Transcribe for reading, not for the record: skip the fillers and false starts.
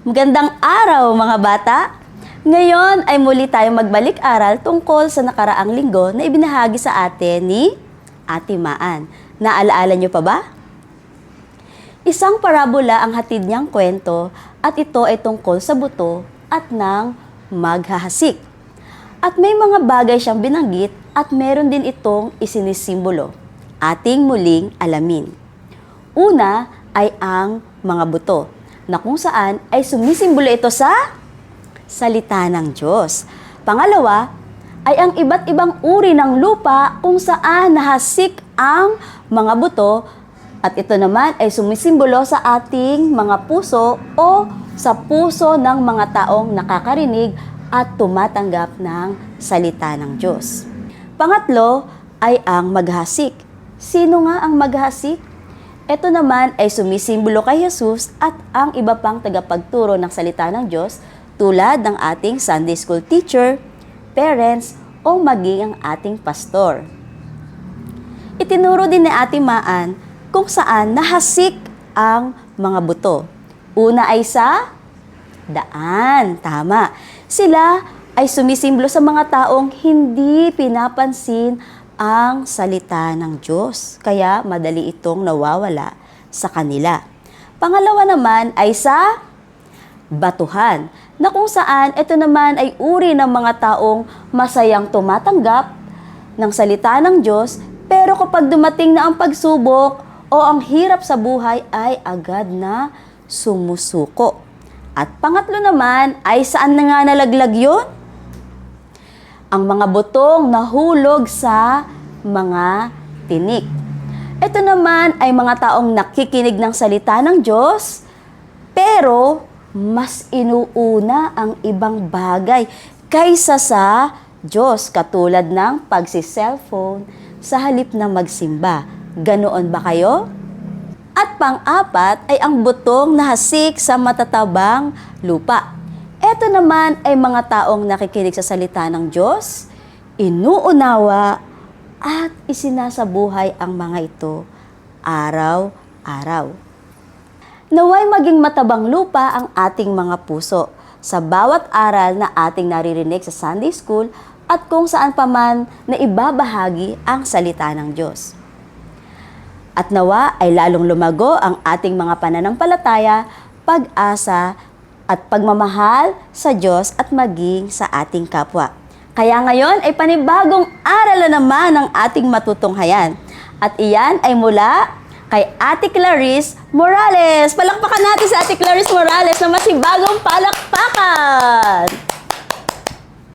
Magandang araw mga bata! Ngayon ay muli tayong magbalik-aral tungkol sa nakaraang linggo na ibinahagi sa atin ni Ate Maan. Naalaala niyo pa ba? Isang parabola ang hatid niyang kwento at ito ay tungkol sa buto at ng maghahasik. At may mga bagay siyang binanggit at meron din itong isinisimbolo. Ating muling alamin. Una ay ang mga buto, na kung saan ay sumisimbolo ito sa salita ng Diyos. Pangalawa ay ang iba't ibang uri ng lupa kung saan nahasik ang mga buto at ito naman ay sumisimbolo sa ating mga puso o sa puso ng mga taong nakakarinig at tumatanggap ng salita ng Diyos. Pangatlo ay ang maghasik. Sino nga ang maghasik? Ito naman ay sumisimbolo kay Jesus at ang iba pang tagapagturo ng salita ng Diyos tulad ng ating Sunday School teacher, parents, o maging ang ating pastor. Itinuro din ni Ate Maan kung saan nahasik ang mga buto. Una ay sa daan. Tama. Sila ay sumisimbolo sa mga taong hindi pinapansin ang salita ng Diyos, kaya madali itong nawawala sa kanila. Pangalawa naman ay sa batuhan, na kung saan ito naman ay uri ng mga taong masayang tumatanggap ng salita ng Diyos, pero kapag dumating na ang pagsubok o ang hirap sa buhay ay agad na sumusuko. At pangatlo naman ay saan na nga nalaglag yun? Ang mga butong nahulog sa mga tinik. Ito naman ay mga taong nakikinig ng salita ng Diyos, pero mas inuuna ang ibang bagay kaysa sa Diyos, katulad ng pagsi-cellphone sa halip na magsimba. Ganoon ba kayo? At pang-apat ay ang butong nahasik sa matatabang lupa. Ito naman ay mga taong nakikinig sa salita ng Diyos, inuunawa at isinasabuhay ang mga ito araw-araw. Naway maging matabang lupa ang ating mga puso sa bawat aral na ating naririnig sa Sunday School at kung saan pa man na ibabahagi ang salita ng Diyos. At nawa ay lalong lumago ang ating mga pananampalataya, pag-asa, at pagmamahal sa Diyos at maging sa ating kapwa. Kaya ngayon ay panibagong aral na naman ang ating matutunghayan. At iyan ay mula kay Ate Clarice Morales. Palakpakan natin si Ate Clarice Morales na masibagong palakpakan!